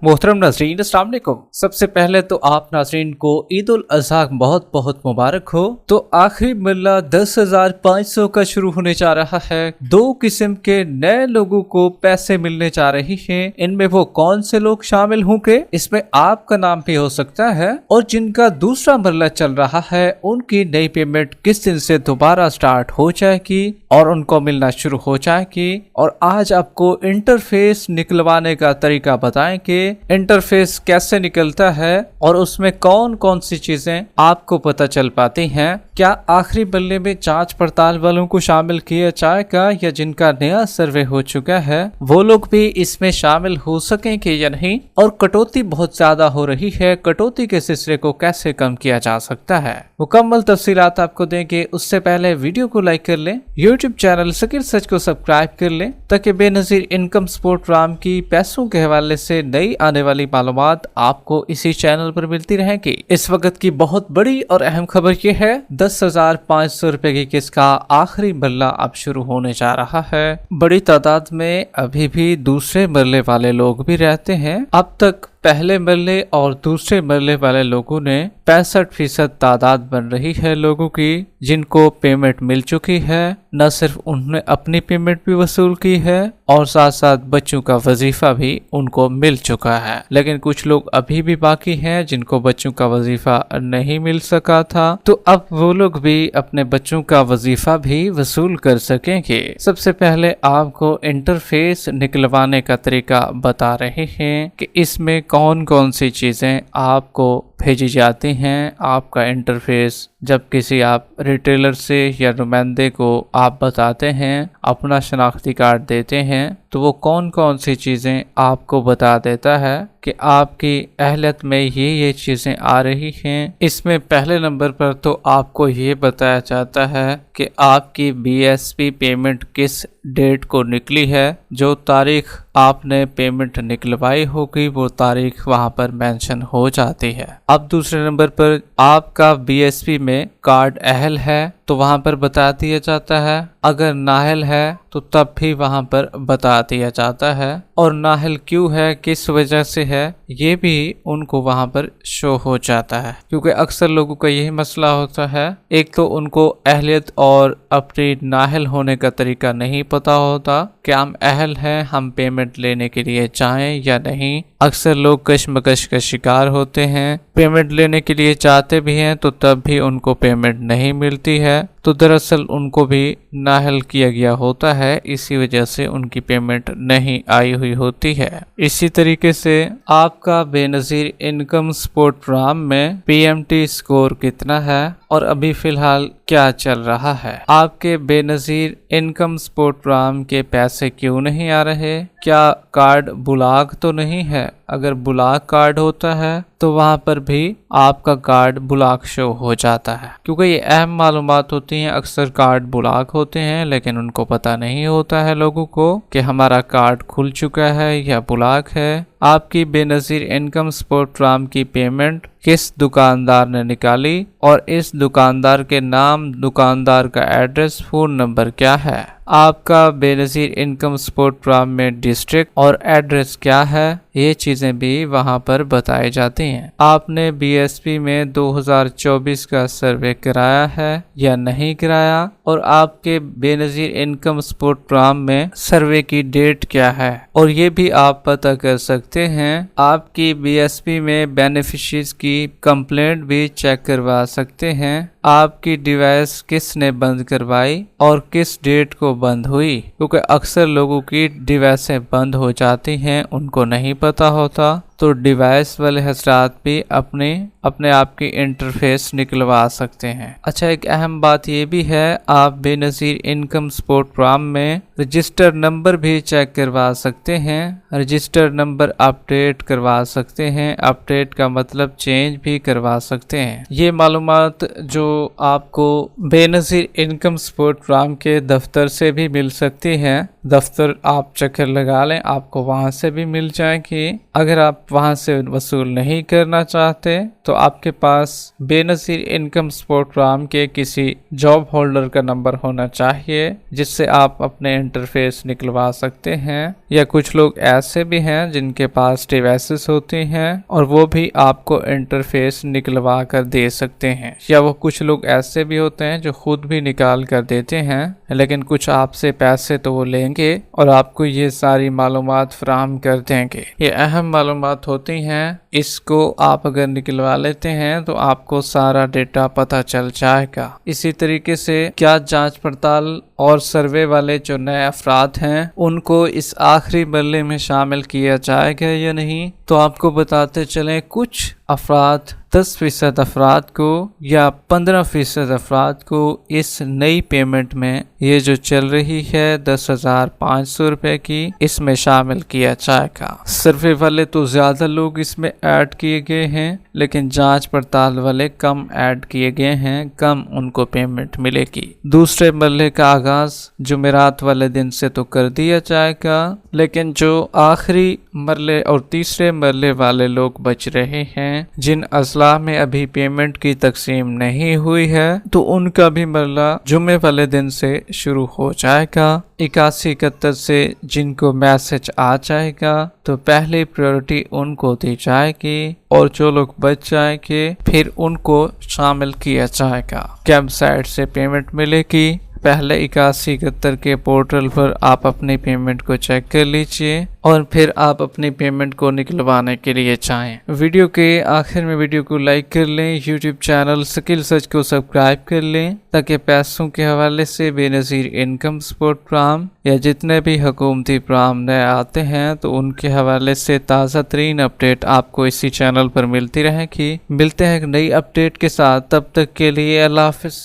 मोहतरम नाज़रीन, अस्सलाम वालेकुम। सबसे पहले तो आप नाज़रीन को ईद उल अज़हा बहुत बहुत मुबारक हो। तो आखिरी मरला 10,500 का शुरू होने जा रहा है। 2 किस्म के नए लोगों को पैसे मिलने जा रही हैं। इनमें वो कौन से लोग शामिल होंगे, इसमें आपका नाम भी हो सकता है। और जिनका दूसरा मरला चल रहा है उनकी नई पेमेंट किस दिन से दोबारा स्टार्ट हो जाएगी और उनको मिलना शुरू हो जाएगी। और आज आपको इंटरफेस निकलवाने का तरीका बताएंगे। इंटरफेस कैसे निकलता है और उसमें कौन कौन सी चीजें आपको पता चल पाती हैं। क्या आखिरी मरले में जांच पड़ताल वालों को शामिल किया जाएगा या जिनका नया सर्वे हो चुका है वो लोग भी इसमें शामिल हो सकेंगे या नहीं। और कटौती बहुत ज्यादा हो रही है, कटौती के सिलसिले को कैसे कम किया जा सकता है, मुकम्मल तफसीलात आपको देंगे। उससे पहले वीडियो को लाइक कर लें, यूट्यूब चैनल सकीर सच को सब्सक्राइब कर लें ताकि बेनजीर इनकम सपोर्ट प्रोग्राम की पैसों के हवाले से नई आने वाली मालूमात आपको इसी चैनल पर मिलती रहेगी। इस वक्त की बहुत बड़ी और अहम खबर ये है, 10,500 रुपए की किस्त का आखिरी मरला अब शुरू होने जा रहा है। बड़ी तादाद में अभी भी दूसरे मरले वाले लोग भी रहते हैं। अब तक पहले मरले और दूसरे मरले वाले लोगों ने 65% तादाद बन रही है लोगों की जिनको पेमेंट मिल चुकी है। न सिर्फ उन्होंने अपनी पेमेंट भी वसूल की है और साथ साथ बच्चों का वजीफा भी उनको मिल चुका है। लेकिन कुछ लोग अभी भी बाकी हैं जिनको बच्चों का वजीफा नहीं मिल सका था, तो अब वो लोग भी अपने बच्चों का वजीफा भी वसूल कर सकेंगे। सबसे पहले आपको इंटरफेस निकलवाने का तरीका बता रहे हैं कि इसमें कौन कौन सी चीजें आपको भेजी जाती हैं। आपका इंटरफेस जब किसी आप रिटेलर से या नुमाइंदे को आप बताते हैं, अपना शनाख्ती कार्ड देते हैं, तो वो कौन कौन सी चीज़ें आपको बता देता है कि आपकी अहलियत में ये चीज़ें आ रही हैं। इसमें पहले नंबर पर तो आपको ये बताया जाता है कि आपकी बीएसपी पेमेंट किस डेट को निकली है। जो तारीख आपने पेमेंट निकलवाई होगी वो तारीख वहाँ पर मेंशन हो जाती है। अब दूसरे नंबर पर आपका बीएसपी में कार्ड अहल है तो वहाँ पर बता दिया जाता है, अगर नाहल है तो तब भी वहाँ पर बता दिया जाता है। और नाहल क्यों है, किस वजह से है, ये भी उनको वहाँ पर शो हो जाता है। क्योंकि अक्सर लोगों का यही मसला होता है, एक तो उनको अहलियत और अपनी नाहल होने का तरीका नहीं पता होता कि हम अहल हैं, हम पेमेंट लेने के लिए चाहें या नहीं। अक्सर लोग कशमकश का शिकार होते हैं, पेमेंट लेने के लिए चाहते भी हैं तो तब भी उनको पेमेंट नहीं मिलती है। तो दरअसल उनको भी नाहल किया गया होता है, इसी वजह से उनकी पेमेंट नहीं आई हुई होती है। इसी तरीके से आपका बेनजीर इनकम सपोर्ट प्रोग्राम में पीएमटी स्कोर कितना है और अभी फिलहाल क्या चल रहा है। आपके बेनजीर इनकम सपोर्ट प्रोग्राम के पैसे क्यों नहीं आ रहे, क्या कार्ड ब्लॉक तो नहीं है। अगर ब्लॉक कार्ड होता है तो वहाँ पर भी आपका कार्ड ब्लॉक शो हो जाता है, क्योंकि ये अहम मालूमात होती हैं। अक्सर कार्ड ब्लॉक होते हैं लेकिन उनको पता नहीं होता है लोगों को कि हमारा कार्ड खुल चुका है या ब्लॉक है। आपकी बेनजीर इनकम सपोर्ट प्रोग्राम की पेमेंट किस दुकानदार ने निकाली और इस दुकानदार के नाम, दुकानदार का एड्रेस, फोन नंबर क्या है। आपका बेनजीर इनकम सपोर्ट प्रोग्राम में डिस्ट्रिक्ट और एड्रेस क्या है, ये चीज़ें भी वहाँ पर बताई जाती हैं। आपने बीएसपी में 2024 का सर्वे कराया है या नहीं कराया और आपके बेनजीर इनकम सपोर्ट प्रोग्राम में सर्वे की डेट क्या है, और ये भी आप पता कर सकते हैं। आपकी बीएसपी में बेनिफिशरीज की कंप्लेंट भी चेक करवा सकते हैं। आपकी डिवाइस किसने बंद करवाई और किस डेट को बंद हुई, क्योंकि अक्सर लोगों की डिवाइसें बंद हो जाती हैं, उनको नहीं पता होता। तो डिवाइस वाले हजरात भी अपने आप की इंटरफेस निकलवा सकते हैं। अच्छा, एक अहम बात ये भी है, आप बेनजीर इनकम सपोर्ट प्रोग्राम में रजिस्टर नंबर भी चेक करवा सकते हैं। रजिस्टर नंबर अपडेट करवा सकते हैं, अपडेट का मतलब चेंज भी करवा सकते हैं। ये मालूमात जो आपको बेनजीर इनकम सपोर्ट प्रोग्राम के दफ्तर से भी मिल सकती हैं। दफ्तर आप चक्कर लगा लें, आपको वहां से भी मिल जाएगी। अगर आप آپ وہاں سے وصول نہیں کرنا چاہتے تو آپ کے پاس بے نظیر انکم سپورٹ پروگرام کے کسی جاب ہولڈر کا نمبر ہونا چاہیے جس سے آپ اپنے انٹرفیس نکلوا سکتے ہیں، یا کچھ لوگ ایسے بھی ہیں جن کے پاس ڈیوائسز ہوتی ہیں اور وہ بھی آپ کو انٹرفیس نکلوا کر دے سکتے ہیں، یا وہ کچھ لوگ ایسے بھی ہوتے ہیں جو خود بھی نکال کر دیتے ہیں لیکن کچھ آپ سے پیسے تو وہ لیں گے اور آپ کو یہ ساری معلومات فراہم کر دیں گے۔ یہ اہم معلومات ہوتی ہیں، اس کو آپ اگر نکلوا لیتے ہیں تو آپ کو سارا ڈیٹا پتہ چل جائے گا۔ اسی طریقے سے کیا جانچ پڑتال اور سروے والے جو نئے افراد ہیں ان کو اس آخری مرحلے میں شامل کیا جائے گا یا نہیں، تو آپ کو بتاتے چلیں کچھ افراد 10% افراد کو یا 15% افراد کو اس نئی پیمنٹ میں یہ جو چل رہی ہے 10,500 روپے کی، اس میں شامل کیا جائے گا۔ سروے والے تو زیادہ لوگ اس میں ایڈ کیے گئے ہیں لیکن جانچ پڑتال والے کم ایڈ کیے گئے ہیں، کم ان کو پیمنٹ ملے گی۔ دوسرے مرحلے کا آغاز جمعرات والے دن سے تو کر دیا جائے گا، لیکن جو آخری مرحلے اور تیسرے مرحلے والے لوگ بچ رہے ہیں جن اضلاع میں ابھی پیمنٹ کی تقسیم نہیں ہوئی ہے تو ان کا بھی مرحلہ جمعے والے دن سے شروع ہو جائے گا۔ 8171 سے جن کو میسج آ جائے گا تو پہلی پریورٹی ان کو دی جائے گی اور جو لوگ بچ جائیں گے پھر ان کو شامل کیا جائے گا۔ کیمپ سائٹ سے پیمنٹ ملے گی۔ پہلے 8171 کے پورٹل پر آپ اپنی پیمنٹ کو چیک کر لیجئے اور پھر آپ اپنی پیمنٹ کو نکلوانے کے لیے چاہیں۔ ویڈیو کے آخر میں ویڈیو کو لائک کر لیں، یوٹیوب چینل سکل سرچ کو سبسکرائب کر لیں تاکہ پیسوں کے حوالے سے بے نظیر انکم سپورٹ پروگرام یا جتنے بھی حکومتی پروگرام نئے آتے ہیں تو ان کے حوالے سے تازہ ترین اپڈیٹ آپ کو اسی چینل پر ملتی رہے گی۔ ملتے ہیں ایک نئی اپڈیٹ کے ساتھ، تب تک کے لیے اللہ حافظ۔